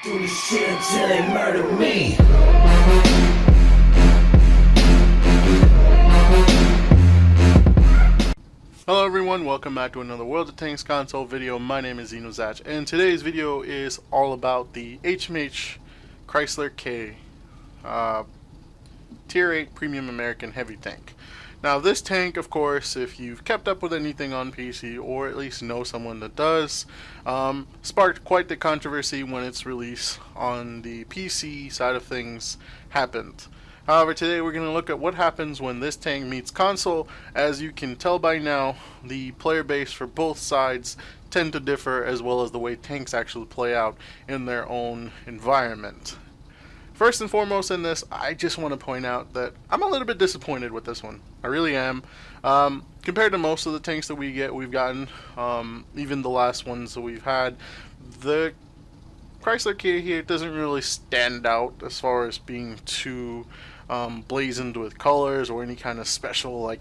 Do this shit until they murder me. Hello everyone, welcome back to another World of Tanks console video. My name is Zach, and today's video is all about the HMH Chrysler K Tier 8 Premium American Heavy Tank. Now this tank, of course, if you've kept up with anything on PC, or at least know someone that does, sparked quite the controversy when its release on the PC side of things happened. However, today we're going to look at what happens when this tank meets console. As you can tell by now, the player base for both sides tend to differ, as well as the way tanks actually play out in their own environment. First and foremost in this, I just want to point out that I'm a little bit disappointed with this one. I really am. Compared to most of the tanks that we've gotten, even the last ones that we've had, the Chrysler K here doesn't really stand out as far as being too blazoned with colors or any kind of special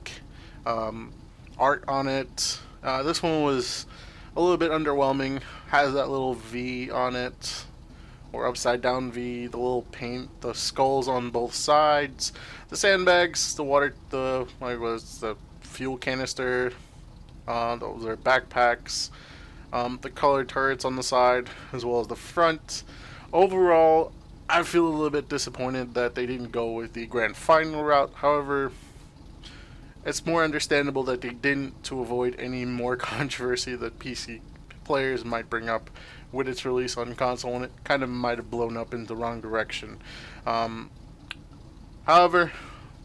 art on it. This one was a little bit underwhelming. Has that little V on it, or upside down V, the little paint, the skulls on both sides, the sandbags, the fuel canister, those are backpacks, the colored turrets on the side, as well as the front. Overall, I feel a little bit disappointed that they didn't go with the grand final route. However, it's more understandable that they didn't, to avoid any more controversy that PC players might bring up with its release on console, and it kind of might have blown up in the wrong direction. However,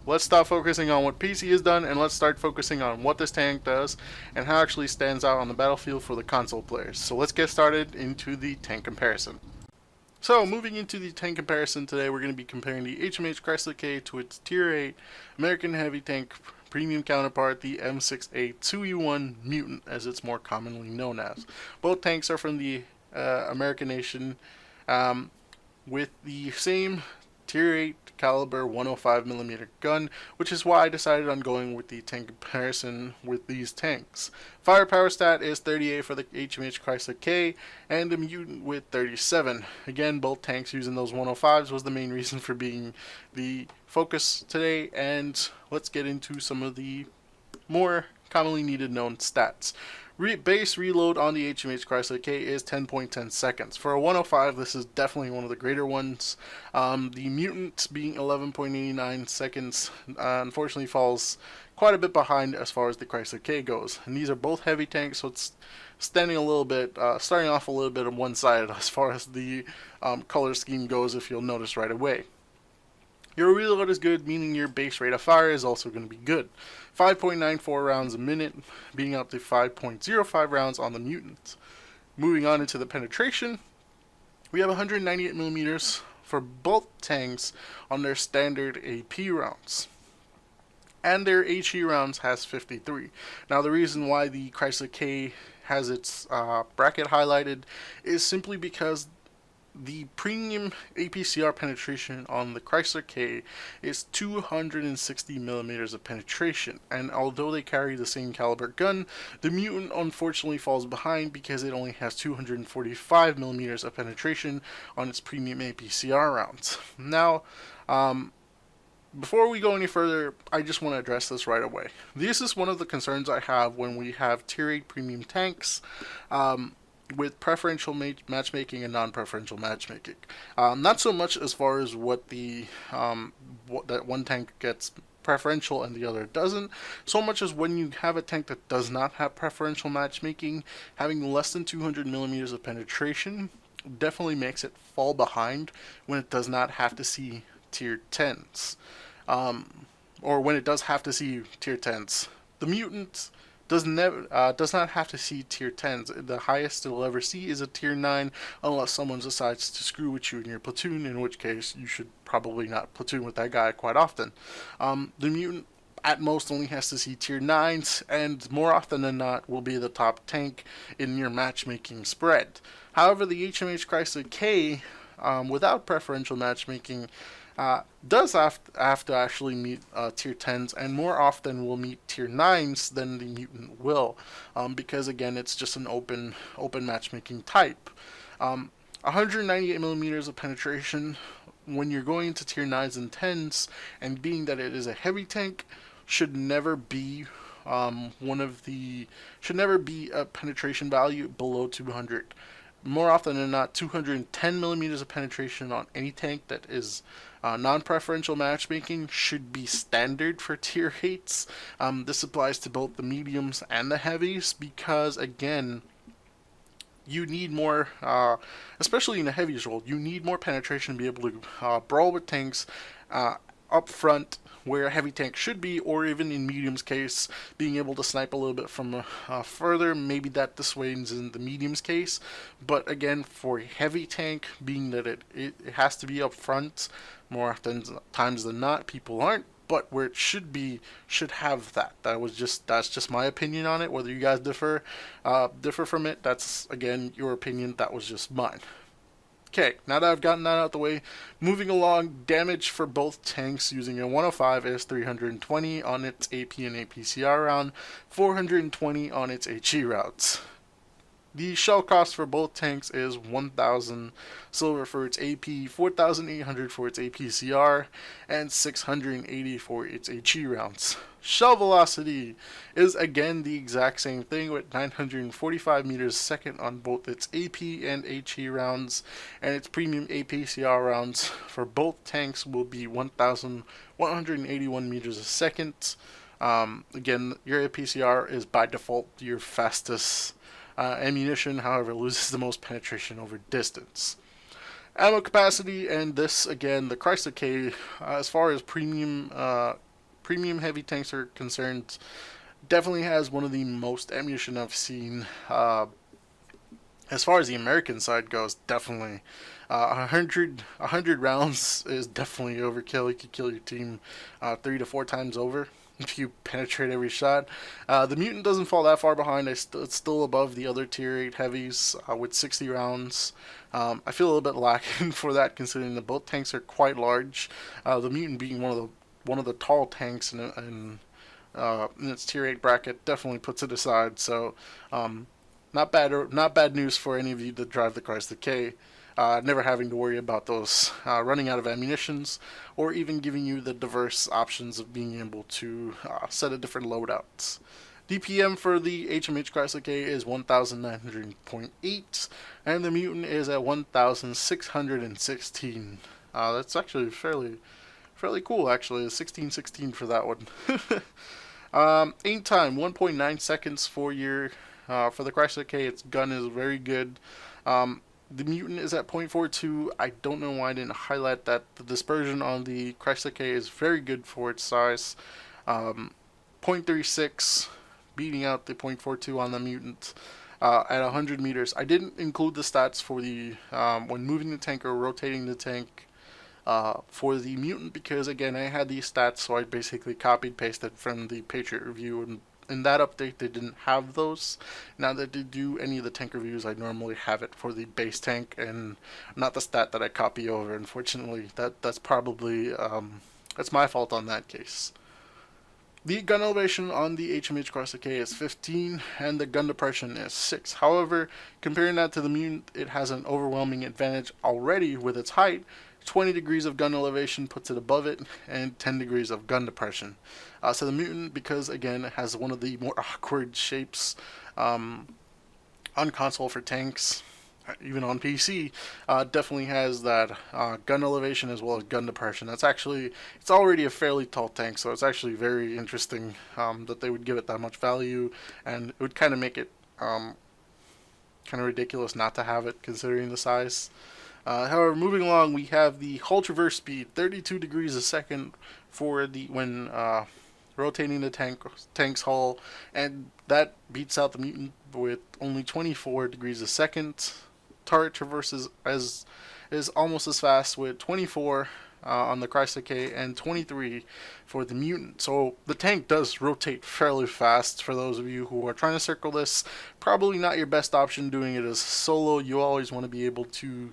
let's stop focusing on what PC has done, and let's start focusing on what this tank does and how it actually stands out on the battlefield for the console players. So let's get started into the tank comparison. So moving into the tank comparison today, we're going to be comparing the HMH Chrysler K to its Tier 8 American Heavy Tank premium counterpart, the M6A 2E1 Mutant, as it's more commonly known as. Both tanks are from the American nation, with the same Tier 8 caliber 105mm gun, which is why I decided on going with the tank comparison with these tanks. Firepower stat is 38 for the HMH Chrysler K, and the Mutant with 37. Again, both tanks using those 105s was the main reason for being the focus today, and let's get into some of the more commonly needed known stats. Base reload on the HMH Chrysler K is 10.10 seconds. For a 105, this is definitely one of the greater ones. The Mutant being 11.89 seconds unfortunately falls quite a bit behind as far as the Chrysler K goes. And these are both heavy tanks, so it's starting off a little bit on one side as far as the color scheme goes, if you'll notice right away. Your reload is good, meaning your base rate of fire is also going to be good. 5.94 rounds a minute, being up to 5.05 rounds on the Mutant. Moving on into the penetration, we have 198mm for both tanks on their standard AP rounds. And their HE rounds has 53. Now the reason why the Chrysler K has its bracket highlighted is simply because the premium APCR penetration on the Chrysler K is 260mm of penetration, and although they carry the same caliber gun, the Mutant unfortunately falls behind because it only has 245mm of penetration on its premium APCR rounds. Now, before we go any further, I just want to address this right away. This is one of the concerns I have when we have Tier 8 premium tanks, with preferential matchmaking and non-preferential matchmaking. Not so much as far as what that one tank gets preferential and the other doesn't, so much as when you have a tank that does not have preferential matchmaking, having less than 200mm of penetration definitely makes it fall behind when it does not have to see tier 10s. Or when it does have to see tier 10s. The Mutant does not have to see tier 10s. The highest it'll ever see is a tier 9, unless someone decides to screw with you in your platoon, in which case you should probably not platoon with that guy quite often. The Mutant at most only has to see tier 9s, and more often than not will be the top tank in your matchmaking spread. However, the HMH Chrysler K, without preferential matchmaking, does have to actually meet tier 10s, and more often will meet tier 9s than the Mutant will, because again it's just an open matchmaking type. 198 millimeters of penetration when you're going to tier 9s and 10s, and being that it is a heavy tank, should never be one of the should never be a penetration value below 200. More often than not, 210 millimeters of penetration on any tank that is non-preferential matchmaking should be standard for tier 8s. This applies to both the mediums and the heavies because, again, you need more, especially in the heavies role, you need more penetration to be able to brawl with tanks up front where a heavy tank should be, or even in medium's case, being able to snipe a little bit from further. Maybe that dissuades in the medium's case, but again, for a heavy tank, being that it has to be up front more often times than not, people aren't. But where it should be, should have that. That's just my opinion on it. Whether you guys differ from it, that's again your opinion. That was just mine. Okay, now that I've gotten that out of the way, moving along, damage for both tanks using a 105 is 320 on its AP and APCR round, 420 on its HE rounds. The shell cost for both tanks is 1,000 silver for its AP, 4,800 for its APCR, and 680 for its HE rounds. Shell velocity is again the exact same thing with 945 meters a second on both its AP and HE rounds, and its premium APCR rounds for both tanks will be 1,181 meters a second. Again, your APCR is by default your fastest ammunition, however, loses the most penetration over distance. Ammo capacity, and this again, the Chrysler K, as far as premium heavy tanks are concerned, definitely has one of the most ammunition I've seen. As far as the American side goes, definitely 100 rounds is definitely overkill. You could kill your team 3 to 4 times over if you penetrate every shot. The Mutant doesn't fall that far behind. It's still above the other tier 8 heavies with 60 rounds. I feel a little bit lacking for that, considering that both tanks are quite large. The Mutant being one of the tall tanks in its tier 8 bracket definitely puts it aside. So not bad news for any of you that drive the Chrysler K. Never having to worry about those running out of ammunitions, or even giving you the diverse options of being able to set a different loadouts. DPM for the HMH Chrysler K is 1,900.8, and the Mutant is at 1,616. That's actually fairly cool, actually. 1616 for that one. Aim time 1.9 seconds for your for the Chrysler K. Its gun is very good. The Mutant is at 0.42. I don't know why I didn't highlight that. The dispersion on the Chrysler K is very good for its size. 0.36, beating out the 0.42 on the Mutant at 100 meters. I didn't include the stats for the when moving the tank or rotating the tank for the Mutant, because again, I had these stats, so I basically copied pasted from the Patriot review, and in that update they didn't have those. Now that they do any of the tank reviews, I normally have it for the base tank and not the stat that I copy over. Unfortunately, that's probably that's my fault on that case. The gun elevation on the HMH Chrysler K is 15, and the gun depression is 6. However, comparing that to the Mutant, it has an overwhelming advantage already with its height. 20 degrees of gun elevation puts it above it, and 10 degrees of gun depression. So the Mutant, because again it has one of the more awkward shapes on console for tanks, even on PC, definitely has that gun elevation as well as gun depression. It's already a fairly tall tank, so it's actually very interesting that they would give it that much value, and it would kind of make it kind of ridiculous not to have it considering the size. However, moving along, we have the hull traverse speed, 32 degrees a second for when rotating the tank's hull, and that beats out the Mutant with only 24 degrees a second. Turret traverses is almost as fast with 24 on the Chrysler K and 23 for the Mutant. So the tank does rotate fairly fast. For those of you who are trying to circle this, probably not your best option doing it as solo. You always want to be able to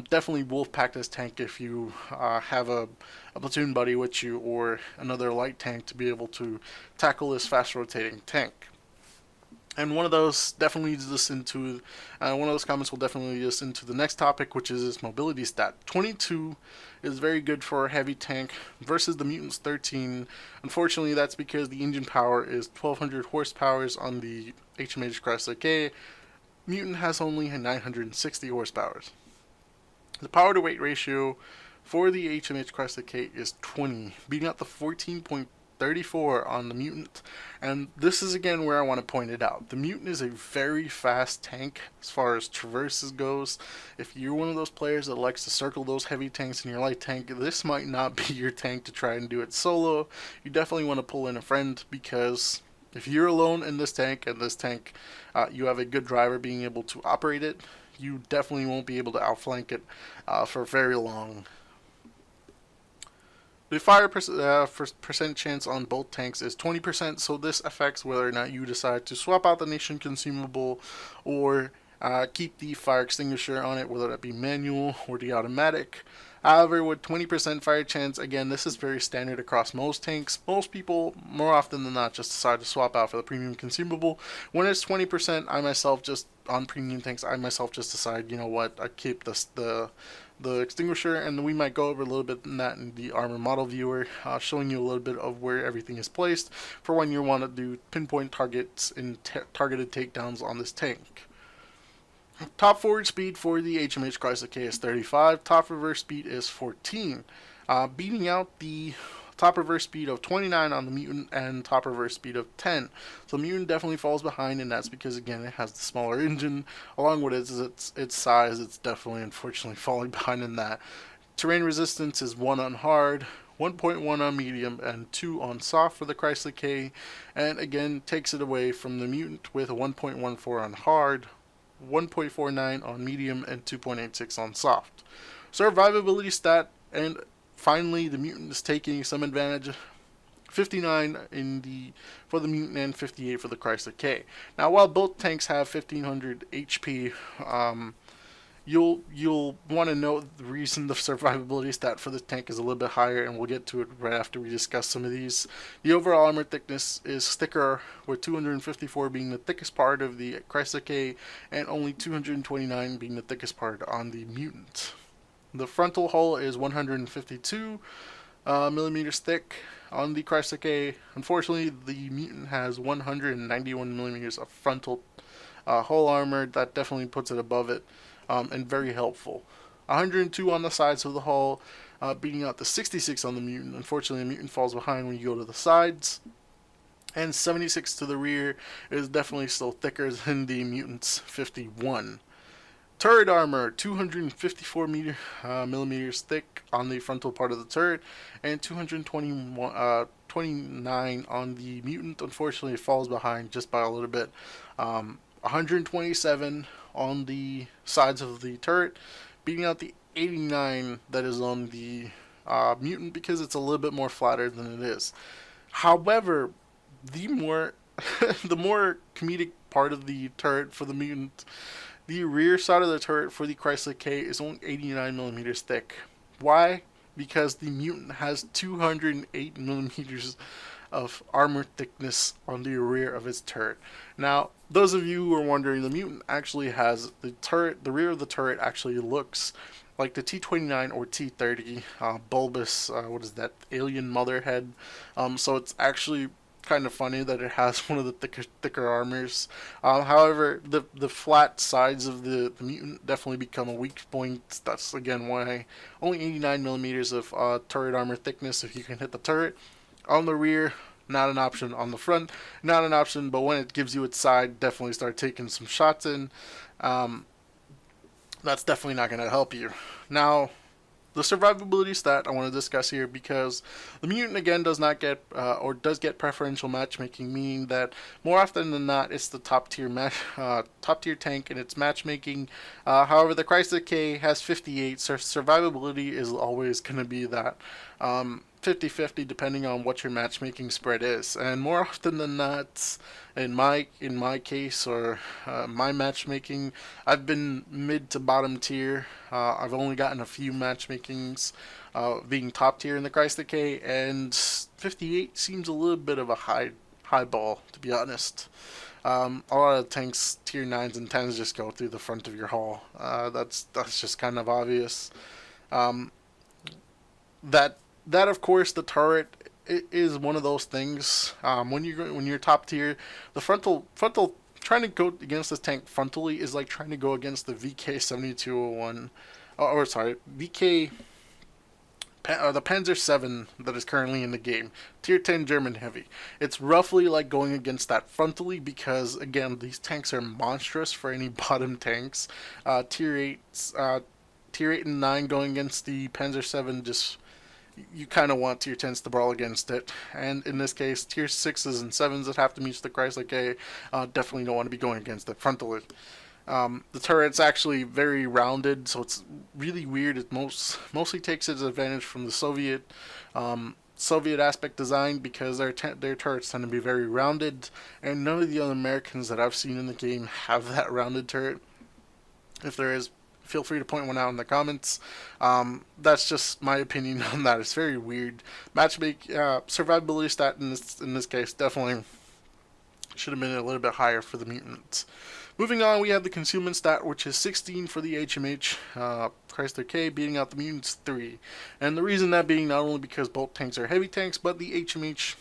definitely wolf pack this tank if you have a platoon buddy with you or another light tank to be able to tackle this fast rotating tank. And one of those definitely leads us into one of those comments will definitely lead us into the next topic, which is its mobility stat. 22 is very good for a heavy tank versus the Mutant's 13. Unfortunately, that's because the engine power is 1200 horsepower on the HMH Chrysler K. Mutant has only 960 horsepower. The power to weight ratio for the HMH Chrysler K is 20, beating out the 14.34 on the Mutant. And this is again where I want to point it out. The Mutant is a very fast tank as far as traverses goes. If you're one of those players that likes to circle those heavy tanks in your light tank, this might not be your tank to try and do it solo. You definitely want to pull in a friend, because if you're alone in this tank and this tank you have a good driver being able to operate it, you definitely won't be able to outflank it for very long. The fire percent chance on both tanks is 20%, so this affects whether or not you decide to swap out the nation consumable or keep the fire extinguisher on it, whether that be manual or the automatic. However, with 20% fire chance, again, this is very standard across most tanks. Most people, more often than not, just decide to swap out for the premium consumable. When it's 20%, I myself just, on premium tanks, I myself just decide, you know what, I keep the extinguisher, and we might go over a little bit in that in the armor model viewer, showing you a little bit of where everything is placed for when you want to do pinpoint targets and targeted takedowns on this tank. Top forward speed for the HMH Chrysler K is 35. Top reverse speed is 14, beating out the top reverse speed of 29 on the Mutant and top reverse speed of 10. So the Mutant definitely falls behind, and that's because, again, it has the smaller engine. Along with its size, it's definitely, unfortunately, falling behind in that. Terrain resistance is 1 on hard, 1.1 on medium, and 2 on soft for the Chrysler K, and again takes it away from the Mutant with a 1.14 on hard, 1.49 on medium, and 2.86 on soft. Survivability stat, and finally the Mutant is taking some advantage. 59 for the Mutant and 58 for the Chrysler K. Now, while both tanks have 1500 HP, you'll want to note the reason the survivability stat for this tank is a little bit higher, and we'll get to it right after we discuss some of these. The overall armor thickness is thicker, with 254 being the thickest part of the Chrysler K and only 229 being the thickest part on the Mutant. The frontal hull is 152 millimeters thick on the Chrysler K. Unfortunately, the Mutant has 191 millimeters of frontal hull armor. That definitely puts it above it, and very helpful. 102 on the sides of the hull, beating out the 66 on the Mutant. Unfortunately, the Mutant falls behind when you go to the sides. And 76 to the rear is definitely still thicker than the Mutant's 51. Turret armor, 254 millimeters thick on the frontal part of the turret, and 229 on the Mutant. Unfortunately, it falls behind just by a little bit. 127 on the sides of the turret, beating out the 89 that is on the Mutant, because it's a little bit more flatter than it is. However, the more the more comedic part of the turret for the Mutant, the rear side of the turret for the Chrysler K is only 89 millimeters thick. Why? Because the Mutant has 208 millimeters of armor thickness on the rear of its turret. Now, those of you who are wondering, the Mutant actually has the rear of the turret actually looks like the T29 or T30 bulbous, alien mother head. So it's actually kind of funny that it has one of the thicker armors. However, the flat sides of the Mutant definitely become a weak point. That's again why only 89 millimeters of turret armor thickness if you can hit the turret. On the rear, not an option. On the front, not an option, but when it gives you its side, definitely start taking some shots in. That's definitely not going to help you. Now, the survivability stat I want to discuss here, because the Mutant again does not get does get preferential matchmaking, meaning that more often than not it's the top tier tank in its matchmaking. However, the Chrysler K has 58, so survivability is always going to be that 50-50 depending on what your matchmaking spread is, and more often than not, in my case or my matchmaking, I've been mid to bottom tier. I've only gotten a few matchmakings being top tier in the Chrysler K, and 58 seems a little bit of a high ball, to be honest. A lot of tanks tier 9s and 10s just go through the front of your hull. That's just kind of obvious. Um, that of course the turret is one of those things. When you're top tier, the frontal trying to go against this tank frontally is like trying to go against the VK 7201, or sorry, VK the Panzer 7 that is currently in the game, tier 10 German heavy. It's roughly like going against that frontally because, again, these tanks are monstrous for any bottom tanks. Tier 8, tier 8 and 9 going against the Panzer 7, just you kind of want tier 10s to brawl against it. And in this case, tier 6s and 7s that have to meet the Chrysler K definitely don't want to be going against it frontally. The turret's actually very rounded, so it's really weird. It mostly takes its advantage from the Soviet aspect design because their turrets tend to be very rounded, and none of the other Americans that I've seen in the game have that rounded turret. If there is, feel free to point one out in the comments. That's just my opinion on that. It's very weird. Survivability stat in this case definitely should have been a little bit higher for the mutants. Moving on, we have the concealment stat, which is 16 for the HMH Chrysler K, beating out the mutants 3. And the reason that being not only because both tanks are heavy tanks, but the HMH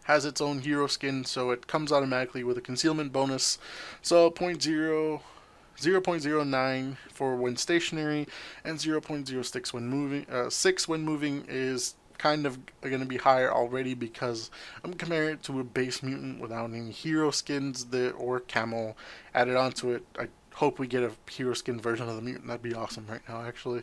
has its own hero skin, so it comes automatically with a concealment bonus. So 0.09 for when stationary and 0.06 when moving. 6 when moving is kind of going to be higher already because I'm comparing it to a base mutant without any hero skins or camo added onto it. I hope we get a hero skin version of the mutant. That'd be awesome right now, actually.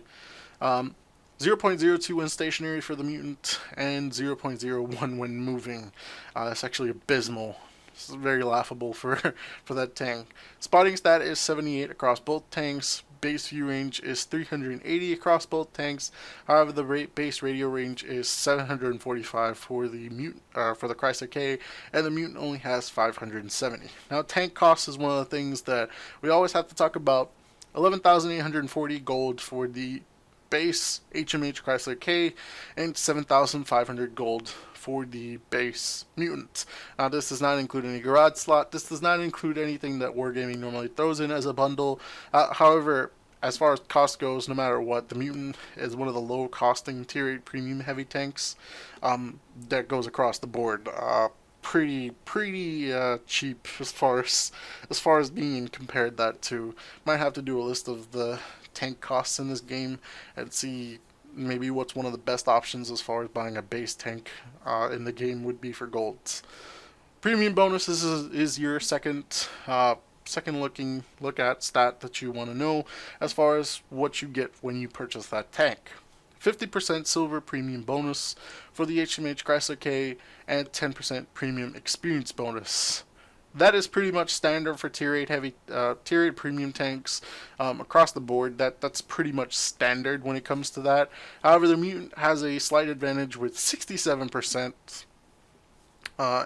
0.02 when stationary for the mutant and 0.01 when moving. That's actually abysmal. This is very laughable for that tank. Spotting stat is 78 across both tanks. Base view range is 380 across both tanks. However, the base radio range is 745 for the Chrysler K, and the mutant only has 570. Now, tank cost is one of the things that we always have to talk about. 11,840 gold for the base HMH Chrysler K, and 7,500 gold for the base mutant. Now, this does not include any garage slot. This does not include anything that Wargaming normally throws in as a bundle. However, as far as cost goes, no matter what, the mutant is one of the low costing tier 8 premium heavy tanks that goes across the board. Pretty cheap as far as being compared that to. Might have to do a list of the tank costs in this game and see maybe what's one of the best options as far as buying a base tank in the game would be for golds. Premium bonuses is your second look at stat that you want to know as far as what you get when you purchase that tank. 50% silver premium bonus for the HMH Chrysler K and 10% premium experience bonus. That is pretty much standard for tier 8 premium tanks across the board. That's pretty much standard when it comes to that. However, the mutant has a slight advantage with 67%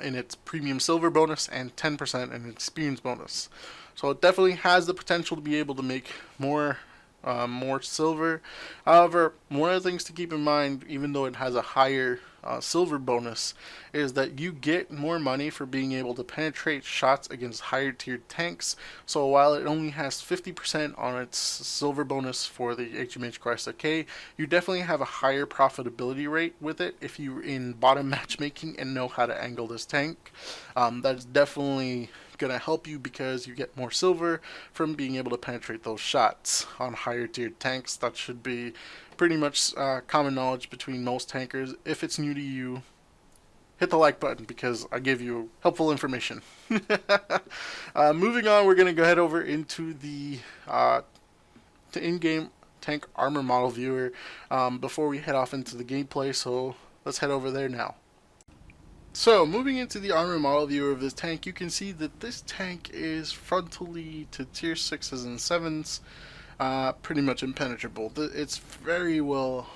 in its premium silver bonus and 10% in its experience bonus. So it definitely has the potential to be able to make more silver. However, one of the things to keep in mind, even though it has a higher silver bonus, is that you get more money for being able to penetrate shots against higher tiered tanks. So while it only has 50% on its silver bonus for the HMH Chrysler K, you definitely have a higher profitability rate with it if you're in bottom matchmaking and know how to angle this tank. That's definitely gonna help you because you get more silver from being able to penetrate those shots on higher tiered tanks. That should be pretty much common knowledge between most tankers. If it's new to you, hit the like button because I give you helpful information. Moving on, we're gonna go head over into the in-game tank armor model viewer before we head off into the gameplay. So let's head over there now. So, moving into the armor model viewer of this tank, you can see that this tank is frontally to tier 6s and 7s, pretty much impenetrable. It's very well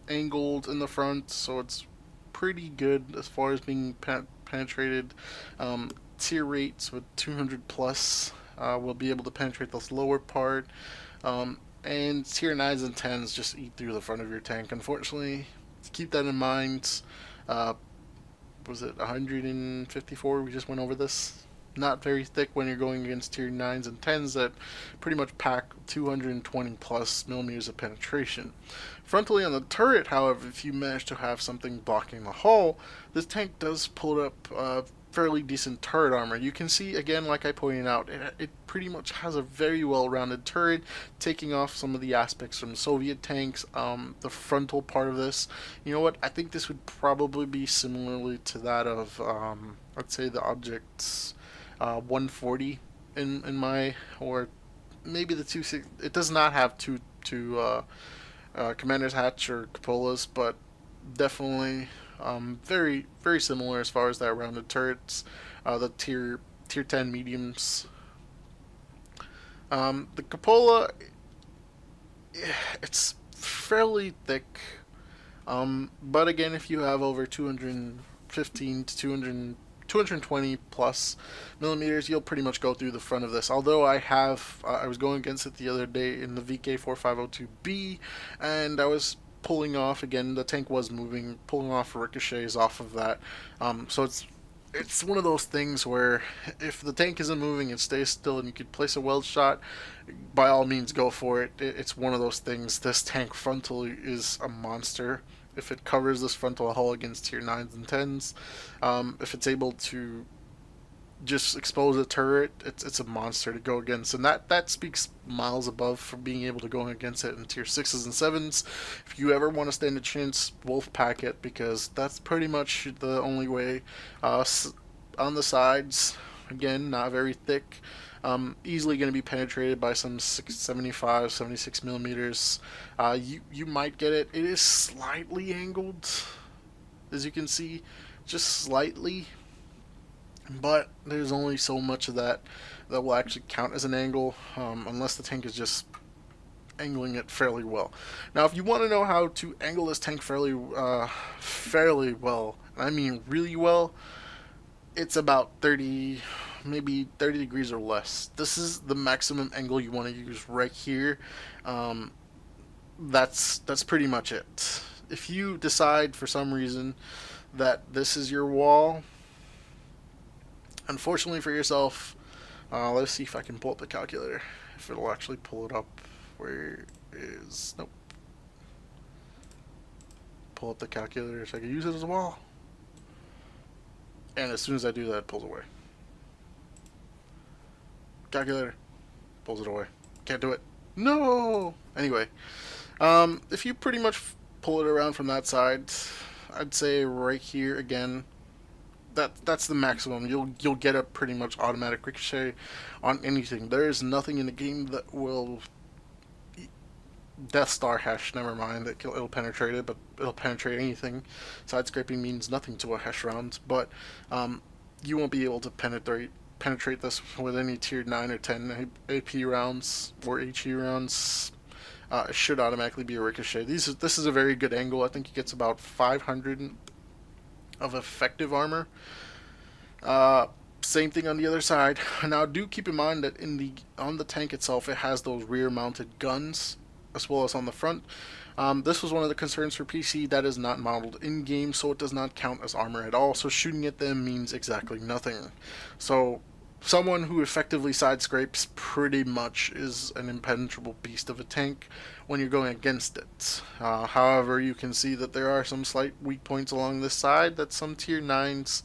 angled in the front, so it's pretty good as far as being penetrated. Tier rates with 200 plus will be able to penetrate this lower part, and tier 9s and 10s just eat through the front of your tank, unfortunately. Keep that in mind. was it 154? We just went over this. Not very thick when you're going against tier 9s and 10s that pretty much pack 220 plus millimeters of penetration. Frontally on the turret, however, if you manage to have something blocking the hull, this tank does pull up fairly decent turret armor. You can see, again, like I pointed out, it pretty much has a very well-rounded turret, taking off some of the aspects from Soviet tanks. The frontal part of this, you know what, I think this would probably be similarly to that of, let's say, the Objects 140 in my, or maybe the 260. It does not have two commander's hatch or cupolas, but definitely very very similar as far as that rounded turrets. The tier 10 mediums. The cupola, it's fairly thick, but again, if you have over 215 to 220 plus millimeters, you'll pretty much go through the front of this. Although I was going against it the other day in the VK4502B, and I was pulling off, again, the tank was moving, pulling off ricochets off of that. So it's one of those things where if the tank isn't moving, it stays still, and you could place a weld shot, by all means go for it. It's one of those things. This tank frontally is a monster. If it covers this frontal hull against tier 9s and 10s, if it's able to just expose a turret, it's a monster to go against, and that speaks miles above for being able to go against it in tier 6s and 7s. If you ever want to stand a chance, wolf pack it, because that's pretty much the only way. On the sides, again, not very thick, easily going to be penetrated by some 75, 76 millimeters. You might get it. It is slightly angled, as you can see, just slightly. But there's only so much of that will actually count as an angle, unless the tank is just angling it fairly well. Now, if you want to know how to angle this tank fairly well, and I mean really well, it's about 30, maybe 30 degrees or less. This is the maximum angle you want to use right here. That's pretty much it. If you decide for some reason that this is your wall, unfortunately for yourself, let's see if I can pull up the calculator. If it'll actually pull it up. Where is... Nope. Pull up the calculator so I can use it as a wall. And as soon as I do that, it pulls away. Calculator. Pulls it away. Can't do it. No! Anyway. If you pretty much pull it around from that side, I'd say right here again, that's the maximum. You'll get a pretty much automatic ricochet on anything. There is nothing in the game that will Death Star Hesh, never mind, it'll penetrate it, but it'll penetrate anything. Side scraping means nothing to a Hesh round, but you won't be able to penetrate this with any tier 9 or 10 AP rounds or HE rounds. It should automatically be a ricochet. This is a very good angle. I think he gets about 500 of effective armor. Same thing on the other side. Now, do keep in mind that on the tank itself, it has those rear-mounted guns, as well as on the front. This was one of the concerns for PC. That is not modeled in-game, so it does not count as armor at all. So shooting at them means exactly nothing. So someone who effectively side scrapes pretty much is an impenetrable beast of a tank when you're going against it. However, you can see that there are some slight weak points along this side that some tier 9s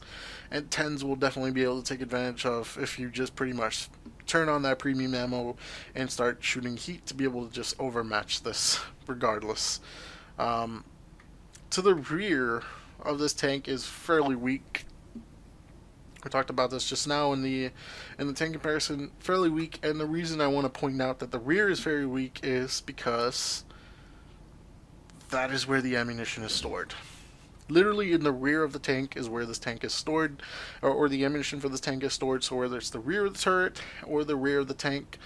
and 10s will definitely be able to take advantage of if you just pretty much turn on that premium ammo and start shooting heat to be able to just overmatch this regardless. To the rear of this tank is fairly weak. We talked about this just now in the tank comparison. Fairly weak, and the reason I want to point out that the rear is very weak is because that is where the ammunition is stored. Literally in the rear of the tank is where this tank is stored, or the ammunition for this tank is stored. So whether it's the rear of the turret or the rear of the tank,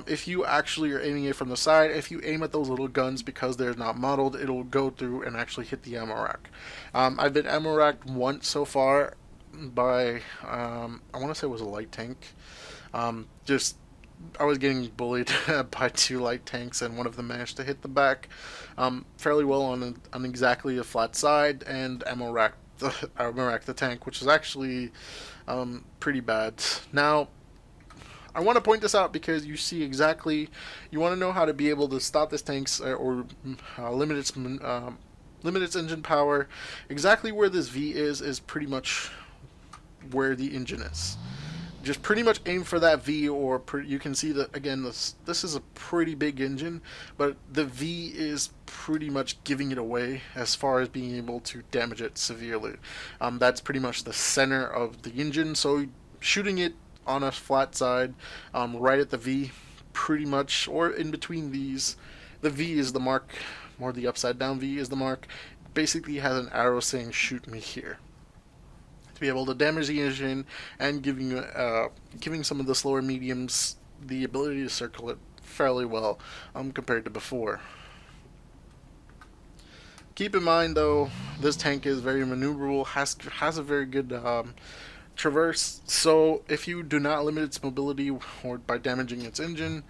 if you actually are aiming it from the side, if you aim at those little guns because they're not modeled, it'll go through and actually hit the ammo rack. I've been ammo racked once so far by, I want to say it was a light tank. I was getting bullied by two light tanks, and one of them managed to hit the back fairly well on exactly a flat side, and ammo rack the tank, which is actually pretty bad. Now, I want to point this out because you see exactly, you want to know how to be able to stop this tank's or limit its engine power. Exactly where this V is pretty much where the engine is. Just pretty much aim for that V, or you can see that again. This is a pretty big engine, but the V is pretty much giving it away as far as being able to damage it severely. That's pretty much the center of the engine. So shooting it on a flat side, right at the V, pretty much, or in between these, the V is the mark, or the upside down V is the mark. Basically has an arrow saying "shoot me here," to be able to damage the engine and giving some of the slower mediums the ability to circle it fairly well compared to before. Keep in mind though, this tank is very maneuverable, has a very good traverse, so if you do not limit its mobility or by damaging its engine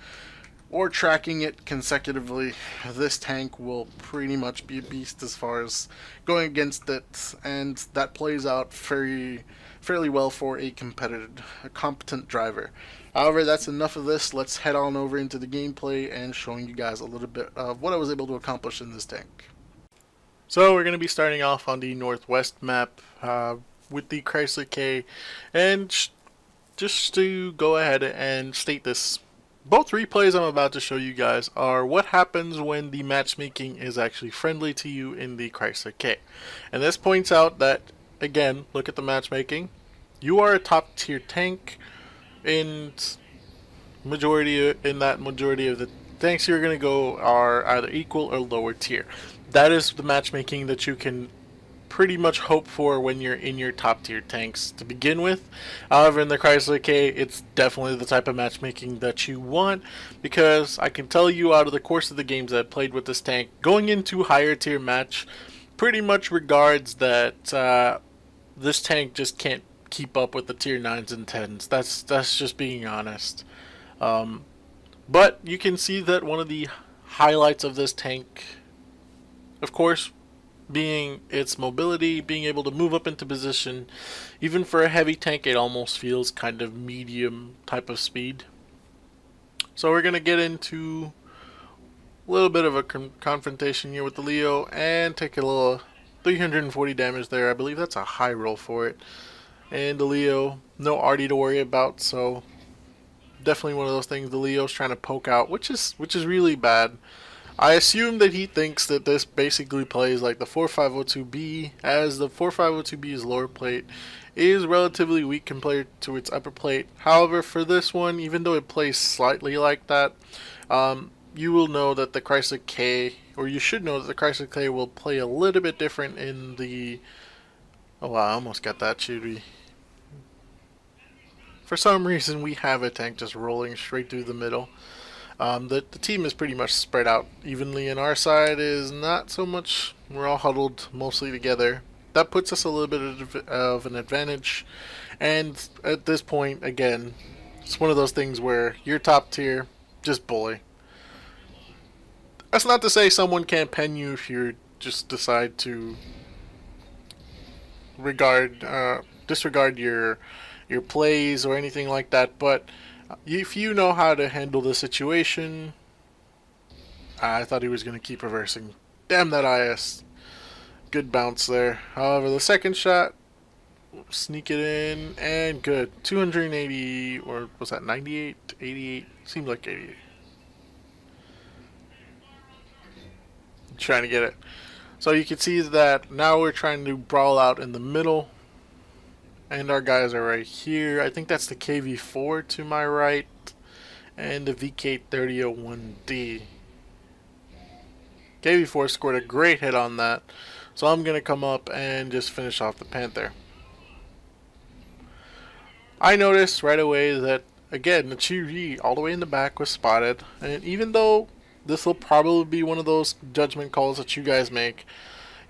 or tracking it consecutively, this tank will pretty much be a beast as far as going against it, and that plays out fairly well for a competent driver. However, that's enough of this. Let's head on over into the gameplay and showing you guys a little bit of what I was able to accomplish in this tank. So we're going to be starting off on the northwest map with the Chrysler K, and just to go ahead and state this, both replays I'm about to show you guys are what happens when the matchmaking is actually friendly to you in the Chrysler K. And this points out that, again, look at the matchmaking. You are a top tier tank, and majority of the tanks you're going to go are either equal or lower tier. That is the matchmaking that you can pretty much hope for when you're in your top tier tanks to begin with. However, in the Chrysler K, it's definitely the type of matchmaking that you want, because I can tell you out of the course of the games that I played with this tank, going into higher tier match pretty much regards that this tank just can't keep up with the tier 9s and 10s. That's just being honest. But you can see that one of the highlights of this tank, of course, being its mobility, being able to move up into position. Even for a heavy tank, it almost feels kind of medium type of speed. So we're going to get into a little bit of a confrontation here with the Leo and take a little 340 damage there. I believe that's a high roll for it. And the Leo, no arty to worry about, so definitely one of those things the Leo's trying to poke out, which is really bad. I assume that he thinks that this basically plays like the 4502B, as the 4502B's lower plate is relatively weak compared to its upper plate. However, for this one, even though it plays slightly like that, you will know that the Chrysler K, or you should know that the Chrysler K will play a little bit different in the... Oh wow, I almost got that, should we? For some reason, we have a tank just rolling straight through the middle. The team is pretty much spread out evenly, and our side is not so much. We're all huddled mostly together. That puts us a little bit of an advantage, and at this point, again, it's one of those things where you're top tier, just bully. That's not to say someone can't pen you if you just decide to disregard your plays or anything like that, but if you know how to handle the situation... I thought he was going to keep reversing. Damn that IS. Good bounce there. However, the second shot, sneak it in, and good. 280, or was that 98? 88? Seemed like 88. Trying to get it. So you can see that now we're trying to brawl out in the middle. And our guys are right here. I think that's the KV4 to my right. And the VK3001D. KV4 scored a great hit on that. So I'm going to come up and just finish off the Panther. I noticed right away that, again, the Chiri all the way in the back was spotted. And even though this will probably be one of those judgment calls that you guys make,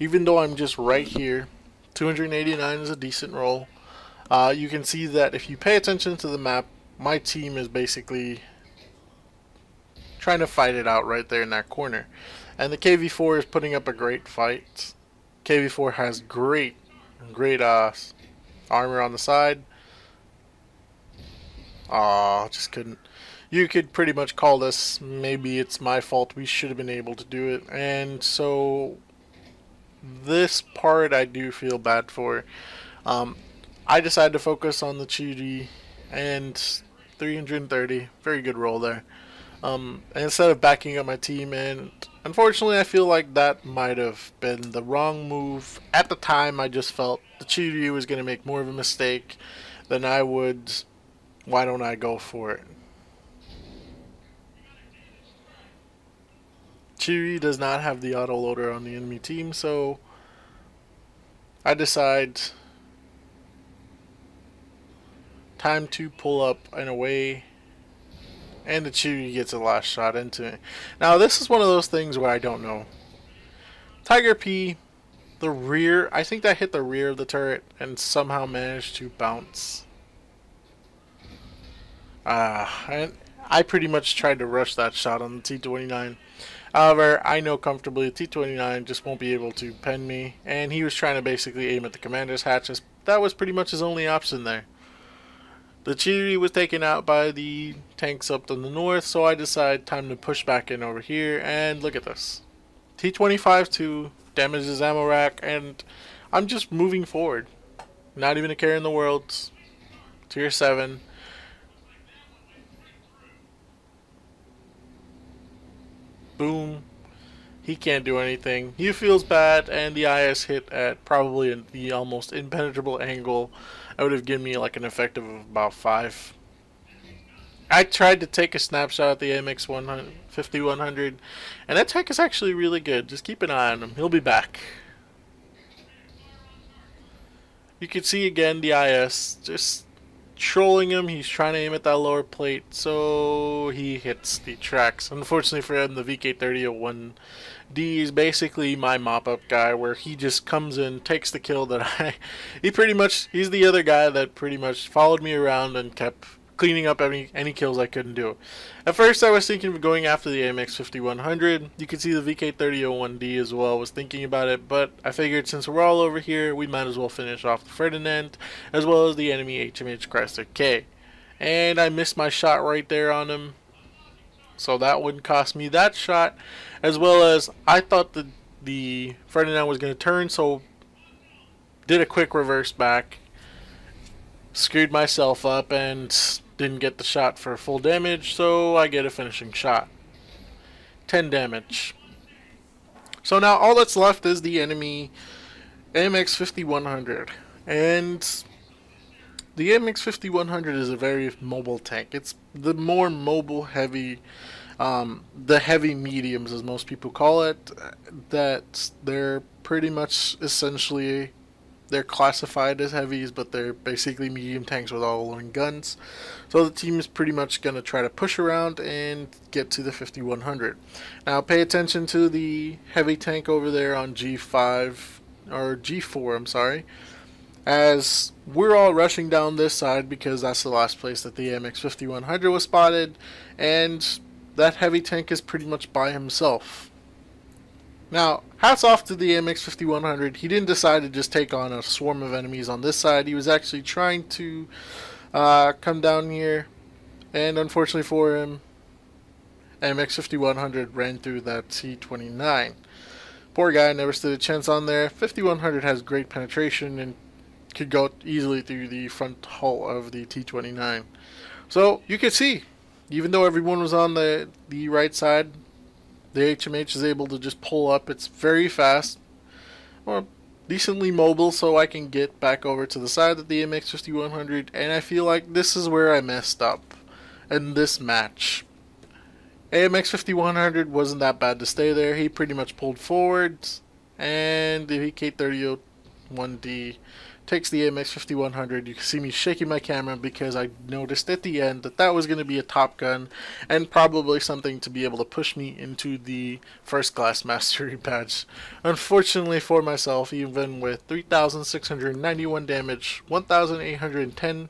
even though I'm just right here, 289 is a decent roll. You can see that if you pay attention to the map, my team is basically trying to fight it out right there in that corner. And the KV4 is putting up a great fight. KV4 has great Great armor on the side. Just couldn't. You could pretty much call this, maybe it's my fault, we should have been able to do it. And so this part I do feel bad for. I decided to focus on the Chidi and 330. Very good roll there. Instead of backing up my team, and unfortunately I feel like that might have been the wrong move. At the time I just felt the Chidi was going to make more of a mistake than I would. Why don't I go for it? Chiri does not have the autoloader on the enemy team, so I decide time to pull up and away, and the Chiri gets a last shot into me. Now this is one of those things where I don't know. Tiger P, the rear, I think that hit the rear of the turret and somehow managed to bounce. And I pretty much tried to rush that shot on the T-29. However, I know comfortably the T-29 just won't be able to pen me, and he was trying to basically aim at the commander's hatches. That was pretty much his only option there. The Chiri was taken out by the tanks up in the north, so I decided time to push back in over here, and look at this. T-25-2 damages ammo rack, and I'm just moving forward. Not even a care in the world. Tier 7. Boom. He can't do anything. He feels bad, and the IS hit at probably the almost impenetrable angle. I would have given me like an effective of about 5. I tried to take a snapshot at the HMH 5100, and that tech is actually really good. Just keep an eye on him. He'll be back. You can see again the IS just trolling him. He's trying to aim at that lower plate, so he hits the tracks. Unfortunately for him, the VK3001D is basically my mop-up guy, where he just comes in, takes the kill that he's the other guy that pretty much followed me around and kept cleaning up any kills I couldn't do. At first I was thinking of going after the HMH 5100. You can see the VK3001D as well. I was thinking about it, but I figured since we're all over here, we might as well finish off the Ferdinand as well as the enemy HMH Chrysler K. And I missed my shot right there on him, so that wouldn't cost me that shot, as well as I thought the Ferdinand was going to turn, so did a quick reverse back, screwed myself up, and didn't get the shot for full damage, so I get a finishing shot. 10 damage. So now all that's left is the enemy HMH 5100. And the HMH 5100 is a very mobile tank. It's the more mobile heavy, the heavy mediums as most people call it, that they're pretty much essentially, they're classified as heavies, but they're basically medium tanks with all-aluminum guns. So the team is pretty much going to try to push around and get to the 5100. Now pay attention to the heavy tank over there on G5, or G4, I'm sorry, as we're all rushing down this side because that's the last place that the HMH 5100 was spotted, and that heavy tank is pretty much by himself. Now, hats off to the HMH 5100. He didn't decide to just take on a swarm of enemies on this side. He was actually trying to come down here, and unfortunately for him, HMH 5100 ran through that T29. Poor guy, never stood a chance on there. 5100 has great penetration and could go easily through the front hull of the T29. So you can see, even though everyone was on the right side, the HMH is able to just pull up. It's very fast, or decently mobile, so I can get back over to the side of the HMH 5100, and I feel like this is where I messed up in this match. HMH 5100 wasn't that bad to stay there. He pretty much pulled forwards, and the VK3001D takes the HMH 5100. You can see me shaking my camera because I noticed at the end that was going to be a top gun and probably something to be able to push me into the first class mastery badge. Unfortunately for myself, even with 3,691 damage, 1,810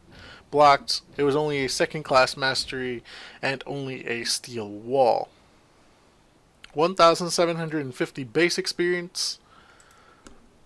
blocked, it was only a second class mastery and only a steel wall. 1,750 base experience,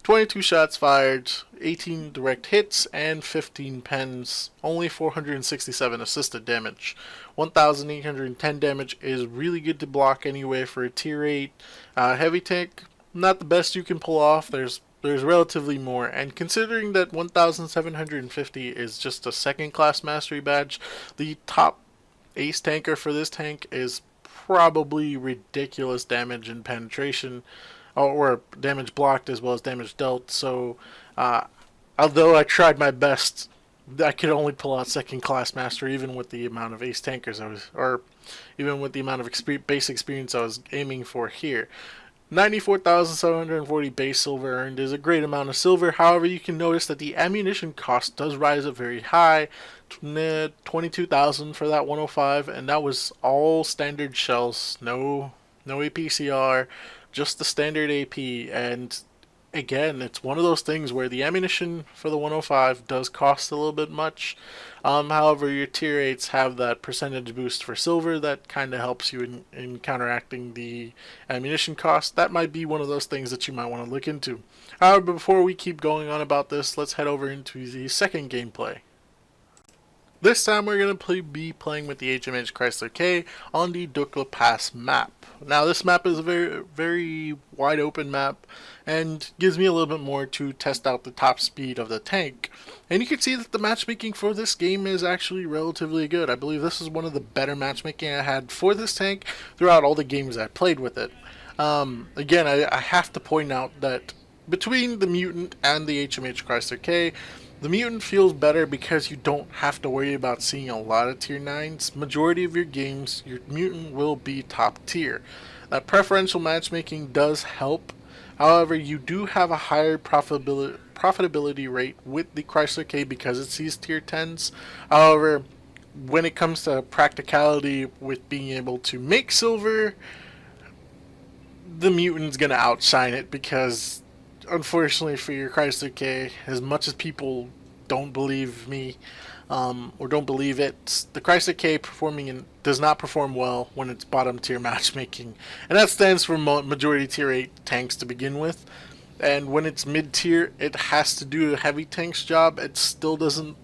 22 shots fired, 18 direct hits, and 15 pens. Only 467 assisted damage. 1,810 damage is really good to block anyway for a tier 8 heavy tank. Not the best you can pull off. There's relatively more, and considering that 1,750 is just a second class mastery badge, the top ace tanker for this tank is probably ridiculous damage and penetration, or damage blocked as well as damage dealt. So although I tried my best, I could only pull out second class master even with the amount of ace tankers or even with the amount of base experience I was aiming for here. 94,740 base silver earned is a great amount of silver. However, you can notice that the ammunition cost does rise up very high. 22,000 for that 105, and that was all standard shells, no APCR, just the standard AP. And again, it's one of those things where the ammunition for the 105 does cost a little bit much. However, your tier 8s have that percentage boost for silver that kind of helps you in counteracting the ammunition cost. That might be one of those things that you might want to look into. However, before we keep going on about this, let's head over into the second gameplay. This time we're going to be playing with the HMH Chrysler K on the Dukla Pass map. Now this map is a very wide open map and gives me a little bit more to test out the top speed of the tank. And you can see that the matchmaking for this game is actually relatively good. I believe this is one of the better matchmaking I had for this tank throughout all the games I played with it. Again, I have to point out that between the Mutant and the HMH Chrysler K, the Mutant feels better because you don't have to worry about seeing a lot of tier 9s. Majority of your games, your Mutant will be top tier. That preferential matchmaking does help. However, you do have a higher profitability rate with the Chrysler K because it sees tier 10s. However, when it comes to practicality with being able to make silver, the Mutant's going to outshine it because unfortunately for your Chrysler K, as much as people don't believe me or don't believe it, the Chrysler K does not perform well when it's bottom tier matchmaking, and that stands for majority tier 8 tanks to begin with. And when it's mid tier, it has to do a heavy tank's job. It still doesn't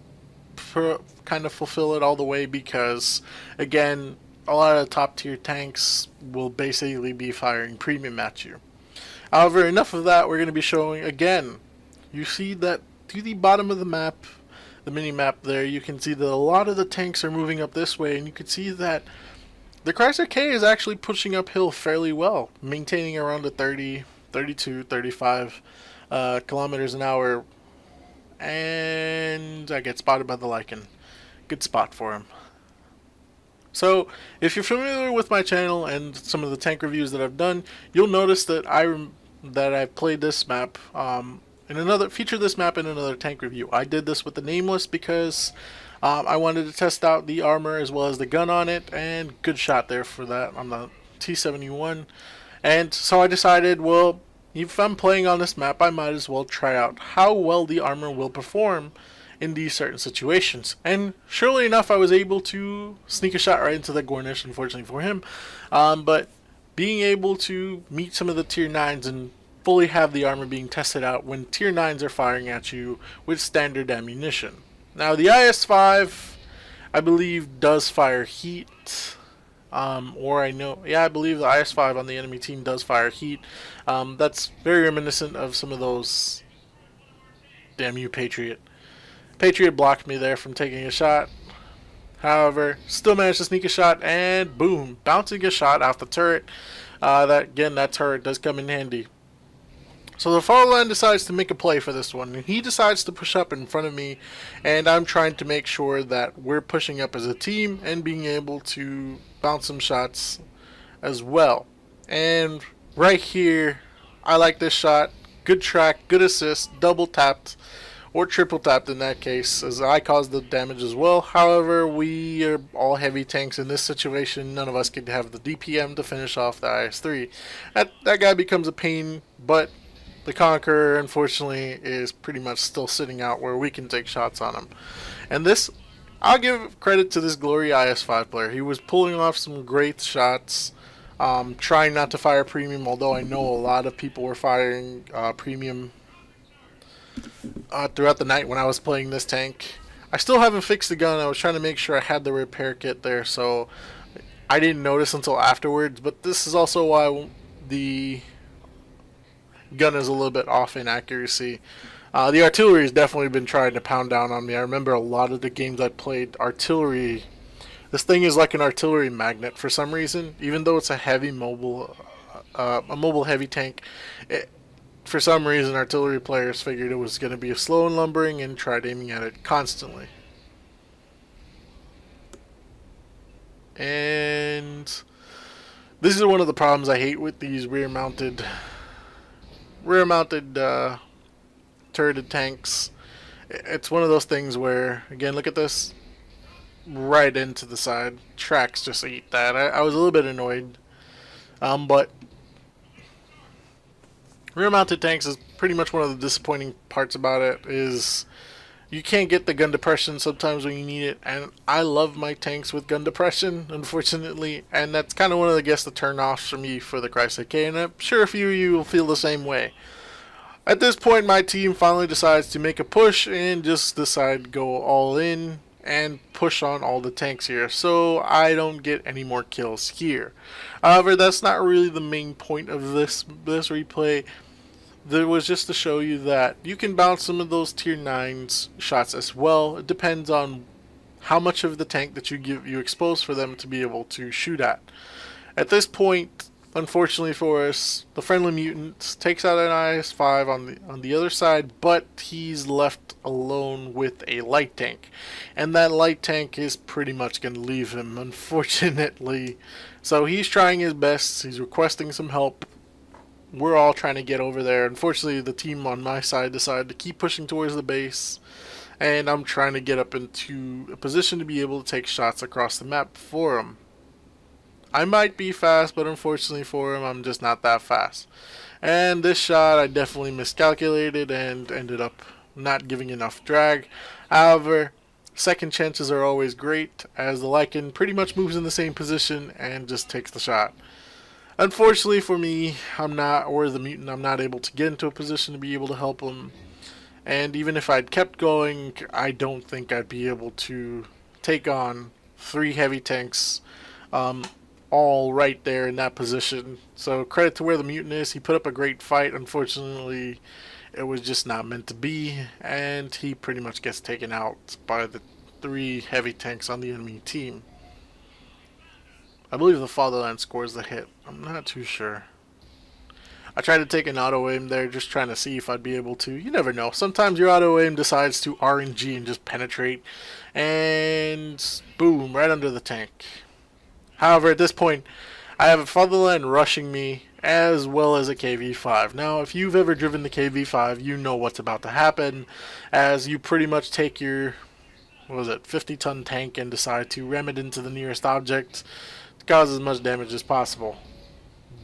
kind of fulfill it all the way because, again, a lot of top tier tanks will basically be firing premium at you. However, enough of that. We're going to be showing again. You see that to the bottom of the map, the mini map there, you can see that a lot of the tanks are moving up this way, and you can see that the Chrysler K is actually pushing uphill fairly well, maintaining around the 30, 32, 35 kilometers an hour, and I get spotted by the Lycan. Good spot for him. So, if you're familiar with my channel and some of the tank reviews that I've done, you'll notice that I've played this map featured this map in another tank review. I did this with the Nameless because I wanted to test out the armor as well as the gun on it, and good shot there for that on the T71. And so I decided, well, if I'm playing on this map, I might as well try out how well the armor will perform in these certain situations. And surely enough, I was able to sneak a shot right into the Gornish, unfortunately for him. But being able to meet some of the tier 9s and fully have the armor being tested out when tier 9s are firing at you with standard ammunition. Now the IS-5, I believe, does fire heat. I believe the IS-5 on the enemy team does fire heat. That's very reminiscent of some of those. Damn you, Patriot. Patriot blocked me there from taking a shot. However, still managed to sneak a shot, and boom, bouncing a shot off the turret. That turret does come in handy. So the Fatherland decides to make a play for this one, and he decides to push up in front of me, and I'm trying to make sure that we're pushing up as a team and being able to bounce some shots as well. And right here, I like this shot. Good track, good assist, double tapped, or triple tapped in that case, as I caused the damage as well. However, we are all heavy tanks in this situation. None of us could have the DPM to finish off the IS-3. That guy becomes a pain, but the Conqueror, unfortunately, is pretty much still sitting out where we can take shots on him. And this, I'll give credit to this Glory IS-5 player. He was pulling off some great shots, trying not to fire premium, although I know a lot of people were firing premium throughout the night when I was playing this tank. I still haven't fixed the gun. I was trying to make sure I had the repair kit there, so I didn't notice until afterwards. But this is also why the gun is a little bit off in accuracy. The artillery has definitely been trying to pound down on me. I remember a lot of the games I played, artillery. This thing is like an artillery magnet for some reason. Even though it's a mobile heavy tank, for some reason artillery players figured it was going to be slow and lumbering and tried aiming at it constantly. And this is one of the problems I hate with these rear-mounted turreted tanks. It's one of those things where, again, look at this, right into the side. Tracks just eat that. I was a little bit annoyed, but rear-mounted tanks is pretty much one of the disappointing parts about it. Is you can't get the gun depression sometimes when you need it, and I love my tanks with gun depression, unfortunately, and that's kind of one of the, I guess, the turn-offs for me for the Chrysler K, and I'm sure a few of you will feel the same way. At this point, my team finally decides to make a push and just decide to go all in and push on all the tanks here, so I don't get any more kills here. However, that's not really the main point of this replay. There was just to show you that you can bounce some of those tier 9s shots as well. It depends on how much of the tank that you expose for them to be able to shoot at. At this point, unfortunately for us, the friendly mutant takes out an IS-5 on the other side, but he's left alone with a light tank. And that light tank is pretty much going to leave him, unfortunately. So he's trying his best, he's requesting some help. We're all trying to get over there. Unfortunately, the team on my side decided to keep pushing towards the base, and I'm trying to get up into a position to be able to take shots across the map for him. I might be fast, but unfortunately for him, I'm just not that fast. And this shot, I definitely miscalculated and ended up not giving enough drag. However, second chances are always great, as the Lycan pretty much moves in the same position and just takes the shot. Unfortunately for me, I'm not able to get into a position to be able to help him. And even if I'd kept going, I don't think I'd be able to take on 3 heavy tanks, all right there in that position. So credit to where the mutant is. He put up a great fight. Unfortunately, it was just not meant to be, and he pretty much gets taken out by the 3 heavy tanks on the enemy team. I believe the Fatherland scores the hit. I'm not too sure. I tried to take an auto aim there, just trying to see if I'd be able to. You never know. Sometimes your auto aim decides to RNG and just penetrate. And boom, right under the tank. However, at this point, I have a Fatherland rushing me as well as a KV-5. Now, if you've ever driven the KV-5, you know what's about to happen, as you pretty much take your, 50-ton tank and decide to ram it into the nearest object, cause as much damage as possible.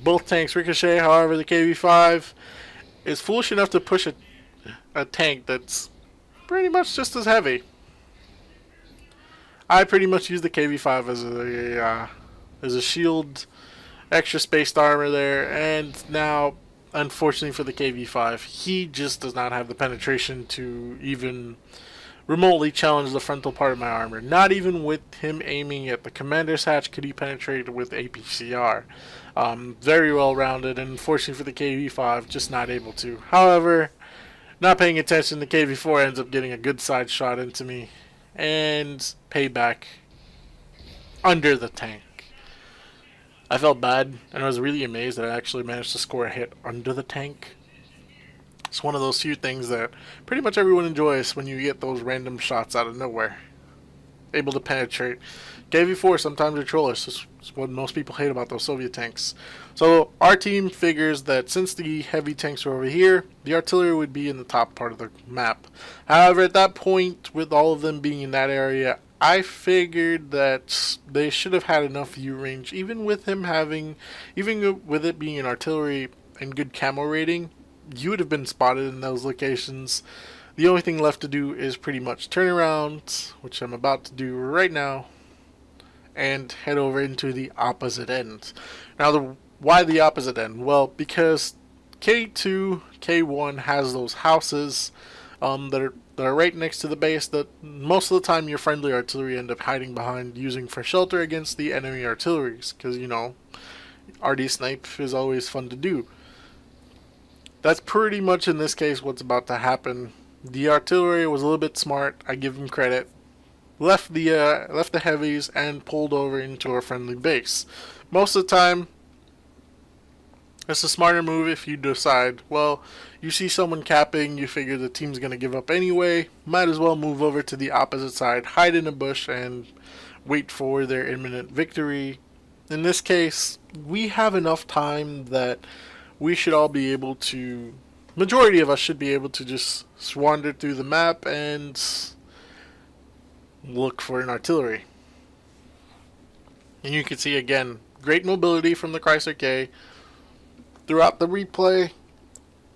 Both tanks ricochet. However, the KV-5 is foolish enough to push a tank that's pretty much just as heavy. I pretty much use the KV-5 as a shield, extra spaced armor there, and now, unfortunately for the KV-5, he just does not have the penetration to even remotely challenge the frontal part of my armor. Not even with him aiming at the commander's hatch could he penetrate with APCR. Very well rounded, and unfortunately for the KV-5, just not able to. However, not paying attention, the KV-4 ends up getting a good side shot into me and payback under the tank. I felt bad, and I was really amazed that I actually managed to score a hit under the tank. It's one of those few things that pretty much everyone enjoys when you get those random shots out of nowhere. Able to penetrate. KV-4 sometimes are trollers. That's what most people hate about those Soviet tanks. So our team figures that since the heavy tanks are over here, the artillery would be in the top part of the map. However, at that point, with all of them being in that area, I figured that they should have had enough view range, even with it being an artillery and good camo rating. You would have been spotted in those locations. The only thing left to do is pretty much turn around, which I'm about to do right now, and head over into the opposite end. Now, why the opposite end? Well, because K2, K1 has those houses that are right next to the base that most of the time your friendly artillery end up hiding behind, using for shelter against the enemy artilleries, because RD snipe is always fun to do. That's pretty much in this case what's about to happen. The artillery was a little bit smart, I give them credit. Left the heavies and pulled over into a friendly base. Most of the time, it's a smarter move if you decide, well, you see someone capping, you figure the team's going to give up anyway, might as well move over to the opposite side, hide in a bush, and wait for their imminent victory. In this case, we have enough time that we should all be able to, majority of us should be able to just wander through the map and look for an artillery. And you can see again, great mobility from the Chrysler K. Throughout the replay,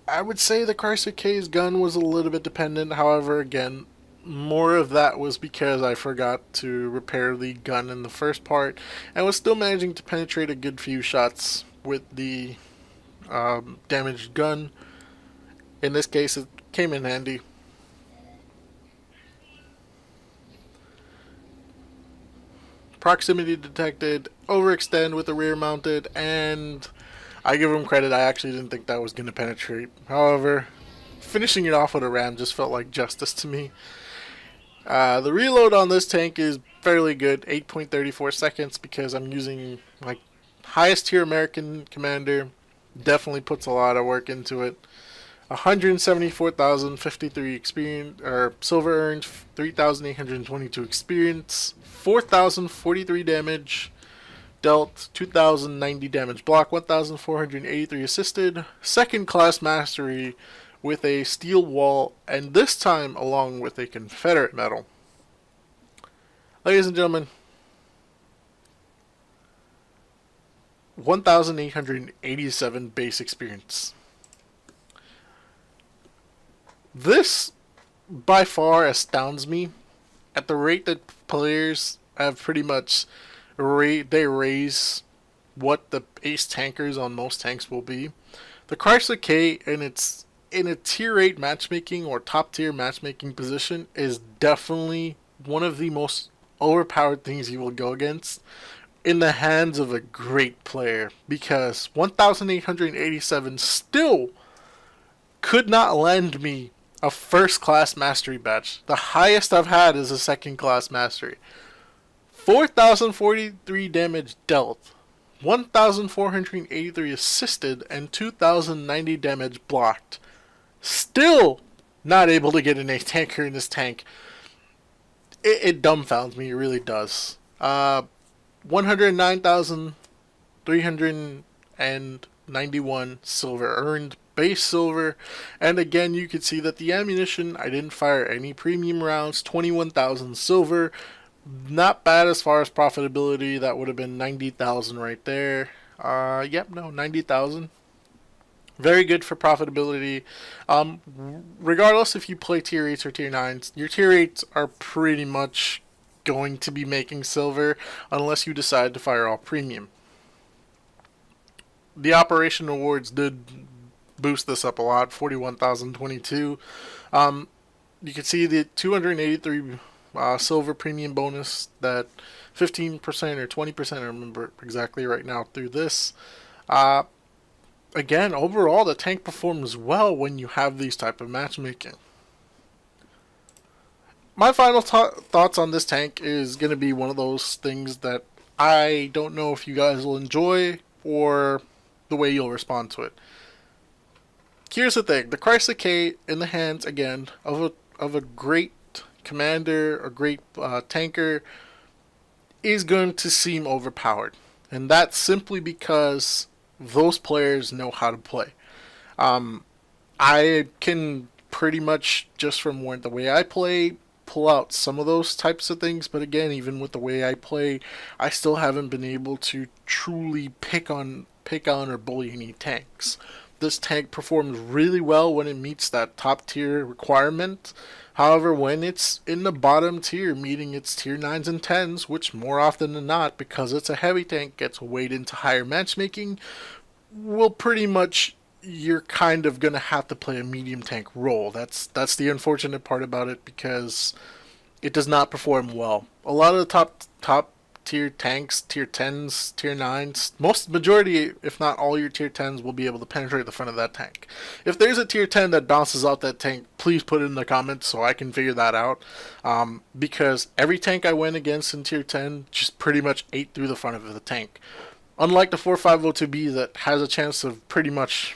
I would say the Chrysler K's gun was a little bit dependent. However, again, more of that was because I forgot to repair the gun in the first part and was still managing to penetrate a good few shots with the damaged gun. In this case, it came in handy. Proximity detected, overextend with the rear mounted, and I give him credit, I actually didn't think that was going to penetrate. However, finishing it off with a ram just felt like justice to me. The reload on this tank is fairly good, 8.34 seconds, because I'm using like highest tier American commander. Definitely puts a lot of work into it. 174,053 experience, or silver earned, 3,822 experience, 4,043 damage dealt, 2,090 damage block, 1,483 assisted, second class mastery with a steel wall, and this time along with a Confederate medal. Ladies and gentlemen, 1,887 base experience. This by far astounds me at the rate that players have pretty much they raise what the ace tankers on most tanks will be. The Chrysler K in a tier 8 matchmaking or top tier matchmaking position is definitely one of the most overpowered things you will go against in the hands of a great player, because 1,887 still could not lend me a first class mastery badge. The highest I've had is a second class mastery. 4,043 damage dealt, 1,483 assisted, and 2,090 damage blocked. Still not able to get an ace tanker in this tank. It dumbfounds me, it really does. 109,391 silver earned, base silver, and again you can see that the ammunition, I didn't fire any premium rounds, 21,000 silver. Not bad as far as profitability. That would have been 90,000 right there. 90,000. Very good for profitability. Regardless if you play tier 8s or tier 9s, your tier 8s are pretty much going to be making silver unless you decide to fire all premium. The operation rewards did boost this up a lot, 41,022. You can see the 283 silver premium bonus, that 15% or 20%, I remember exactly right now, through this. Again, overall the tank performs well when you have these type of matchmaking. My final thoughts on this tank is going to be one of those things that I don't know if you guys will enjoy or the way you'll respond to it. Here's the thing, the Chrysler K in the hands again of a great commander, a great tanker, is going to seem overpowered, and that's simply because those players know how to play. I can pretty much, just from the way I play, pull out some of those types of things, but again, even with the way I play, I still haven't been able to truly pick on or bully any tanks. This tank performs really well when it meets that top tier requirement. However, when it's in the bottom tier, meeting its tier 9s and 10s, which more often than not, because it's a heavy tank, gets weighed into higher matchmaking, will pretty much you're kind of gonna have to play a medium tank role. That's the unfortunate part about it, because it does not perform well. A lot of the top tier tanks, tier 10s, tier 9s, most majority, if not all your tier 10s, will be able to penetrate the front of that tank. If there's a tier 10 that bounces out that tank, please put it in the comments so I can figure that out. Because every tank I went against in tier 10 just pretty much ate through the front of the tank. Unlike the 4502B that has a chance of pretty much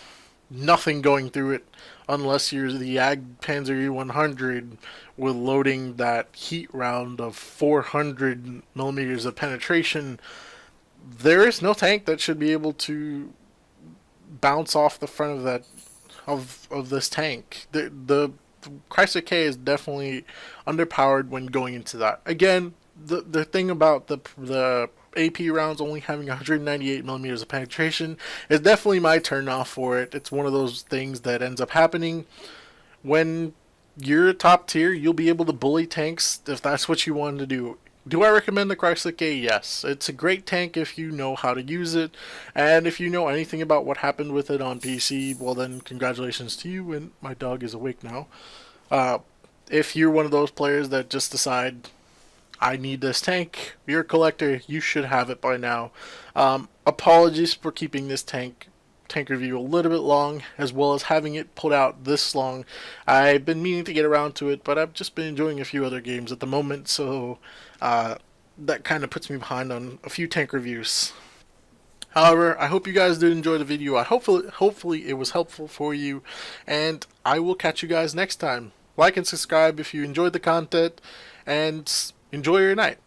nothing going through it, unless you're the Ag Panzer E100 with loading that heat round of 400 millimeters of penetration. There is no tank that should be able to bounce off the front of that of this tank. The Chrysler K is definitely underpowered when going into that. Again, the thing about the AP rounds only having 198 millimeters of penetration is definitely my turn off for it. It's one of those things that ends up happening. When you're top tier, you'll be able to bully tanks if that's what you want to do. Do I recommend the Chrysler K? Yes. It's a great tank if you know how to use it, and if you know anything about what happened with it on PC, well then congratulations to you, and my dog is awake now. If you're one of those players that just decide, I need this tank, you're a collector, you should have it by now. Apologies for keeping this tank review a little bit long, as well as having it put out this long. I've been meaning to get around to it, but I've just been enjoying a few other games at the moment, so that kind of puts me behind on a few tank reviews. However, I hope you guys did enjoy the video. Hopefully it was helpful for you, and I will catch you guys next time. Like and subscribe if you enjoyed the content, and enjoy your night.